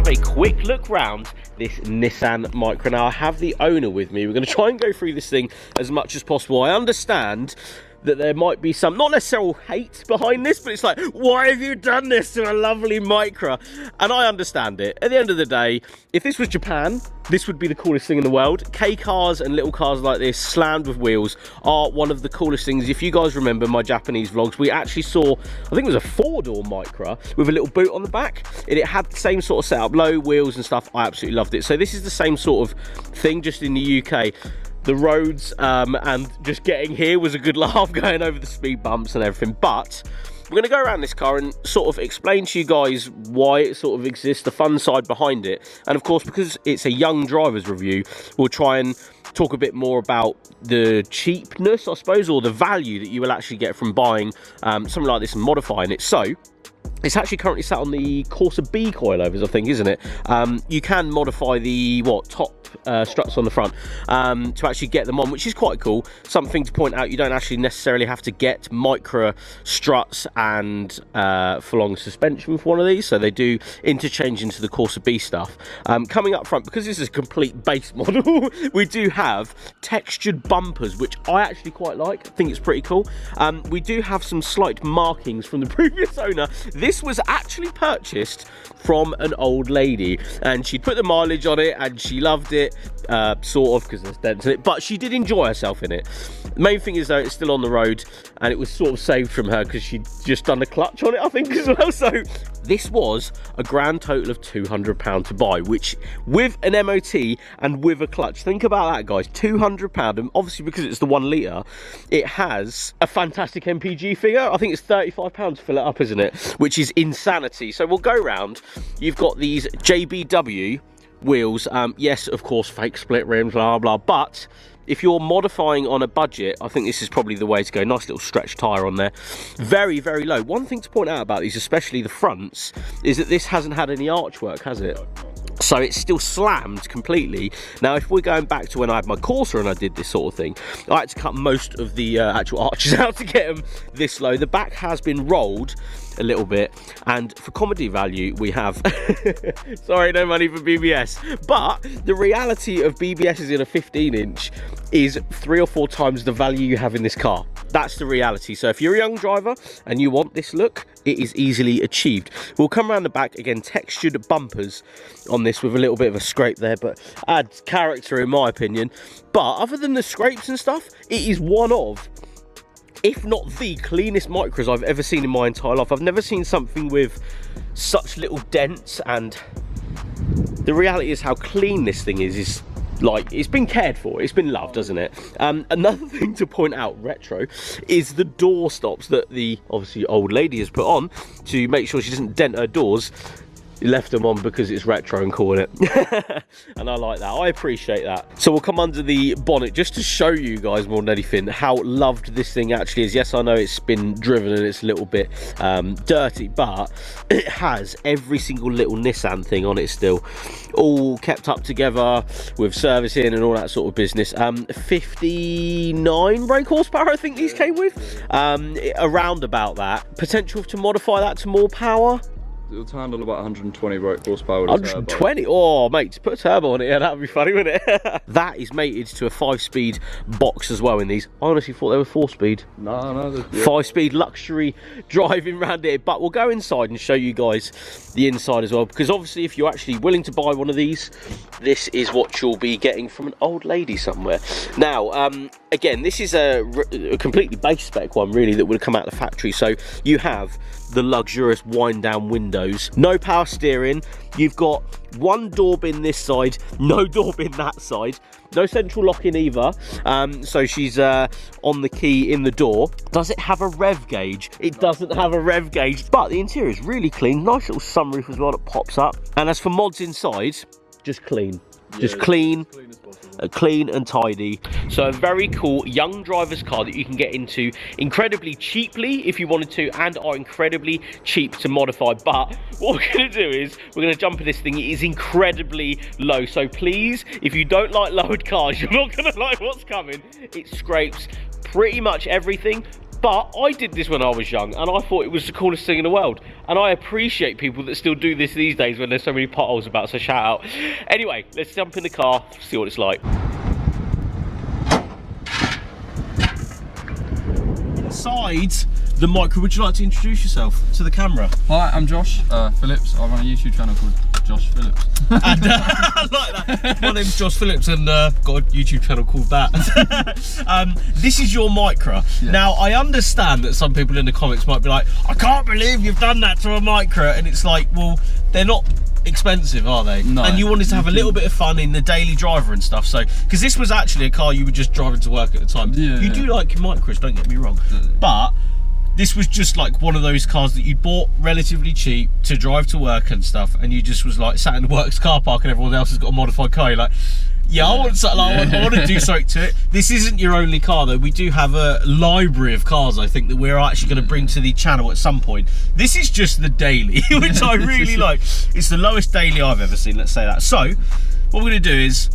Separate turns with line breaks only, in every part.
a quick look round this Nissan Micra. Now I have the owner with me. We're going to try and go through this thing as much as possible. I understand that there might be some, not necessarily hate behind this, but it's like, why have you done this to a lovely Micra? And I understand it. At the end of the day, if this was Japan, this would be the coolest thing in the world. K cars and little cars like this, slammed with wheels, are one of the coolest things. If you guys remember my Japanese vlogs, we actually saw, I think it was a 4-door Micra with a little boot on the back, and it had the same sort of setup, low wheels and stuff. I absolutely loved it. So this is the same sort of thing, just in the UK. The roads and just getting here was a good laugh, going over the speed bumps and everything. But we're going to go around this car and sort of explain to you guys why it sort of exists, the fun side behind it. And of course, because it's a young driver's review, we'll try and talk a bit more about the cheapness, I suppose, or the value that you will actually get from buying something like this and modifying it. So it's actually currently sat on the Corsa B coilovers, I think, isn't it? You can modify the top struts on the front to actually get them on, which is quite cool. Something to point out, you don't actually necessarily have to get Micra struts and full-on suspension with one of these, so they do interchange into the Corsa B stuff. Coming up front, because this is a complete base model, we do have textured bumpers, which I actually quite like. I think it's pretty cool. We do have some slight markings from the previous owner. This was actually purchased from an old lady, and she put the mileage on it and she loved it, sort of, because there's dents in it, but she did enjoy herself in it. The main thing is, though, it's still on the road, and it was sort of saved from her because she'd just done the clutch on it, I think, as well. So this was a grand total of £200 to buy, which, with an MOT and with a clutch, think about that, guys, £200. And obviously, because it's the 1 litre, it has a fantastic MPG figure. I think it's £35 to fill it up, isn't it? Which is insanity. So we'll go round. You've got these JBW wheels, yes, of course, fake split rims, blah blah, but if you're modifying on a budget, I think this is probably the way to go. Nice little stretch tyre on there, very, very low. One thing to point out about these, especially the fronts, is that this hasn't had any archwork, has it? So it's still slammed completely. Now, if we're going back to when I had my Corsa and I did this sort of thing, I had to cut most of the actual arches out to get them this low. The back has been rolled a little bit, and for comedy value we have sorry, no money for BBS, but the reality of BBS in a 15-inch is 3 or 4 times the value you have in this car. That's the reality. So if you're a young driver and you want this look, it is easily achieved. We'll come around the back again, textured bumpers on this with a little bit of a scrape there, but adds character in my opinion. But other than the scrapes and stuff, it is one of, if not the cleanest Micras I've ever seen in my entire life. I've never seen something with such little dents, and the reality is how clean this thing is like, it's been cared for, it's been loved, hasn't it? Another thing to point out, retro, is the door stops that the, obviously, old lady has put on to make sure she doesn't dent her doors. Left them on because it's retro and cool, in it. And I like that, I appreciate that. So we'll come under the bonnet just to show you guys more than anything how loved this thing actually is. Yes, I know it's been driven and it's a little bit dirty, but it has every single little Nissan thing on it still, all kept up together with servicing and all that sort of business. 59 brake horsepower I think these came with, around about that. Potential to modify that to more power.
It'll handle about 120 brake horsepower.
120? Oh, mate, put a turbo on it, yeah, that'd be funny, wouldn't it? That is mated to a 5-speed box as well in these. I honestly thought they were 4-speed.
No, yeah.
5-speed luxury driving around here. But we'll go inside and show you guys the inside as well, because obviously if you're actually willing to buy one of these, this is what you'll be getting from an old lady somewhere. Now, again, this is a completely base spec one, really, that would have come out of the factory. So you have the luxurious wind down windows, no power steering, you've got one door bin this side, no door bin that side, no central locking either, so she's on the key in the door. Does it have a rev gauge? It doesn't have a rev gauge, but the interior is really clean. Nice little sunroof as well that pops up, and as for mods inside, just clean. Just clean, clean and tidy. So a very cool young driver's car that you can get into incredibly cheaply if you wanted to, and are incredibly cheap to modify. But what we're going to do is we're going to jump in this thing. It is incredibly low, so please, if you don't like lowered cars, you're not going to like what's coming. It scrapes pretty much everything, But I did this when I was young, and I thought it was the coolest thing in the world. And I appreciate people that still do this these days when there's so many potholes about, so shout out. Anyway, let's jump in the car, see what it's like. Inside the Micra, would you like to introduce yourself to the camera?
Hi, I'm Josh Phillips. I run a YouTube channel called Josh Phillips.
And I like that. My name's Josh Phillips, and got a YouTube channel called that. This is your Micra.
Yeah.
Now, I understand that some people in the comments might be like, I can't believe you've done that to a Micra. And it's like, well, they're not expensive, are they?
No.
And you wanted to have a little bit of fun in the daily driver and stuff. So, because this was actually a car you were just driving to work at the time.
Yeah,
you do like your Micras, don't get me wrong. But this was just like one of those cars that you bought relatively cheap to drive to work and stuff, and you just was like sat in the works car park and everyone else has got a modified car. You're like, yeah, I want something. I want to do something to it. This isn't your only car though. We do have a library of cars, I think, that we're actually going to bring to the channel at some point. This is just the daily, which I really like. It's the lowest daily I've ever seen, let's say that. So what we're going to do is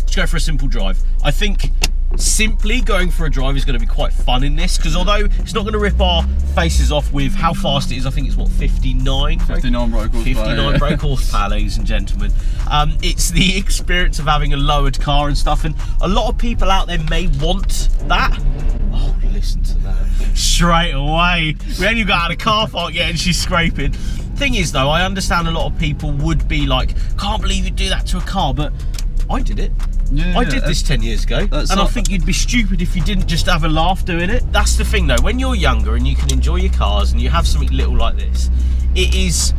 just go for a simple drive. I think simply going for a drive is going to be quite fun in this, because although it's not going to rip our faces off with how fast it is, I think it's what, 59
brake horsepower.
59 brake horsepower, ladies and gentlemen. It's the experience of having a lowered car and stuff, and a lot of people out there may want that. Oh, listen to that straight away. We only got out of the car park yet and she's scraping. Thing is though, I understand a lot of people would be like, can't believe you do that to a car, but I did it.
Yeah,
I did this 10 years ago, and I think you'd be stupid if you didn't just have a laugh doing it. That's the thing though, when you're younger and you can enjoy your cars and you have something little like this, it is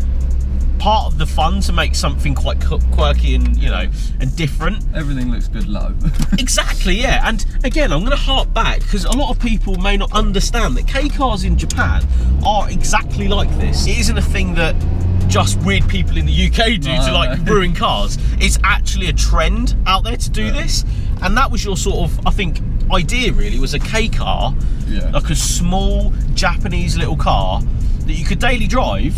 part of the fun to make something quite quirky and, you know, and different.
Everything looks good low.
Exactly, yeah. And again, I'm going to harp back, because a lot of people may not understand that KEI cars in Japan are exactly like this. It isn't a thing that just weird people in the UK do to like ruin cars. It's actually a trend out there to do this, and that was your sort of, I think, idea really, was a KEI car, like a small Japanese little car that you could daily drive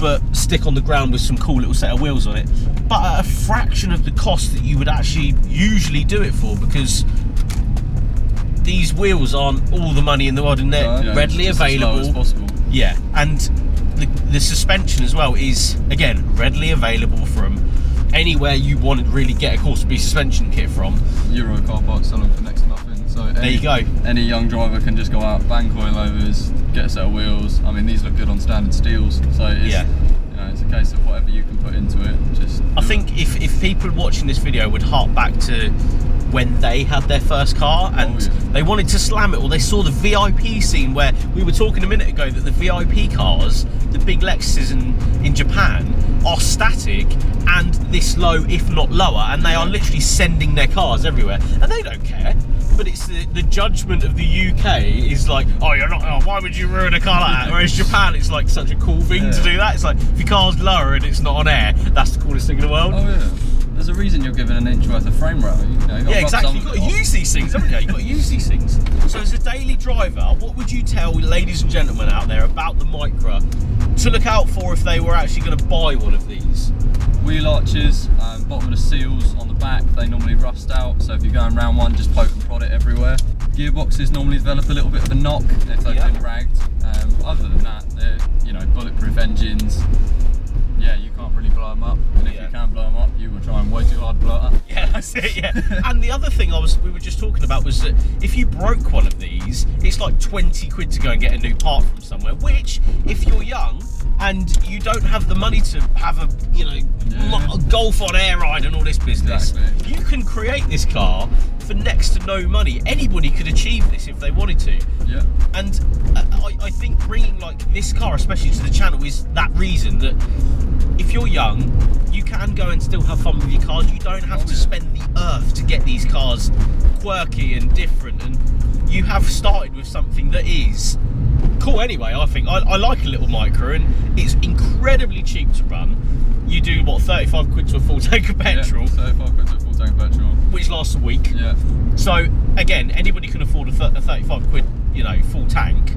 but stick on the ground with some cool little set of wheels on it, but at a fraction of the cost that you would actually usually do it for, because these wheels aren't all the money in the world, and they're readily available.
As low as possible.
Yeah, and the suspension as well is, again, readily available from anywhere you want to really get a course-B suspension kit from.
Euro car park selling for next to nothing. So
there you go.
Any young driver can just go out, bang coilovers, get a set of wheels. I mean, these look good on standard steels. So it's, you know, it's a case of whatever you can put into it. Just
I think if people watching this video would hark back to when they had their first car and they wanted to slam it, or they saw the VIP scene where we were talking a minute ago that the VIP cars, the big Lexuses in Japan, are static and this low, if not lower, and they are literally sending their cars everywhere, and they don't care. But it's the judgment of the UK is like, oh, you're not, oh, why would you ruin a car like that? Whereas Japan, it's like such a cool thing to do that. It's like, if your car's lower and it's not on air, that's the coolest thing in the world.
Oh yeah. There's a reason you're given an inch worth of frame rail. You know,
yeah, exactly. You've got to use these things, haven't you? You've got to use these things. So as a daily driver, what would you tell ladies and gentlemen out there about the Micra to look out for if they were actually going to buy one of these?
Wheel arches, bottom of the seals on the back, they normally rust out. So if you're going round one, just poke and prod it everywhere. Gearboxes normally develop a little bit of a knock if they've been ragged. Other than that, they're, you know, bulletproof engines. Yeah, you can't really blow them up, and if you can blow them up, you were trying way too hard to blow it up.
Yeah, that's it, yeah. And the other thing we were just talking about was that if you broke one of these, it's like 20 quid to go and get a new part from somewhere, which, if you're young and you don't have the money to have a, you know, golf on air ride and all this business, you can create this car for next to no money. Anybody could achieve this if they wanted to.
Yeah.
And I think bringing like this car, especially to the channel, is that reason that if you're young, you can go and still have fun with your cars. You don't have to spend the earth to get these cars quirky and different, and you have started with something that is cool anyway. I think I like a little Micra, and it's incredibly cheap to run. You do what, 35 quid to a full tank of petrol?
Yeah, 35 quid to a full tank of petrol,
which lasts a week.
Yeah.
So again, anybody can afford a 35 quid, you know, full tank.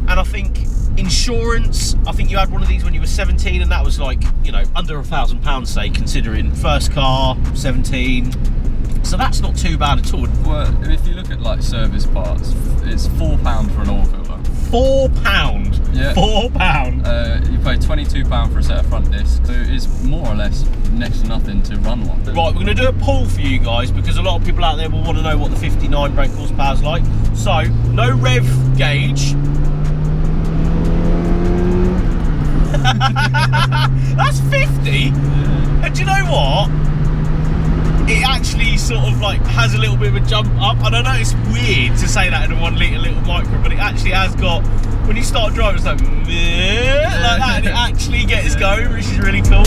And I think insurance, I think you had one of these when you were 17, and that was like, you know, under £1,000, say, considering first car, 17. So that's not too bad at all.
Well, if you look at like service parts, it's £4 for an oil filter.
£4.
Yeah.
£4.
You pay £22 for a set of front discs, so it's more or less next to nothing to run one.
Right, we're going to do a pull for you guys because a lot of people out there will want to know what the 59 brake horsepower is like. So, no rev gauge. That's 50. Yeah. And do you know what? It actually sort of like has a little bit of a jump up. And I know it's weird to say that in a 1 litre little Micra, but it actually has got, when you start driving, it's like that, and it actually gets going, which is really cool.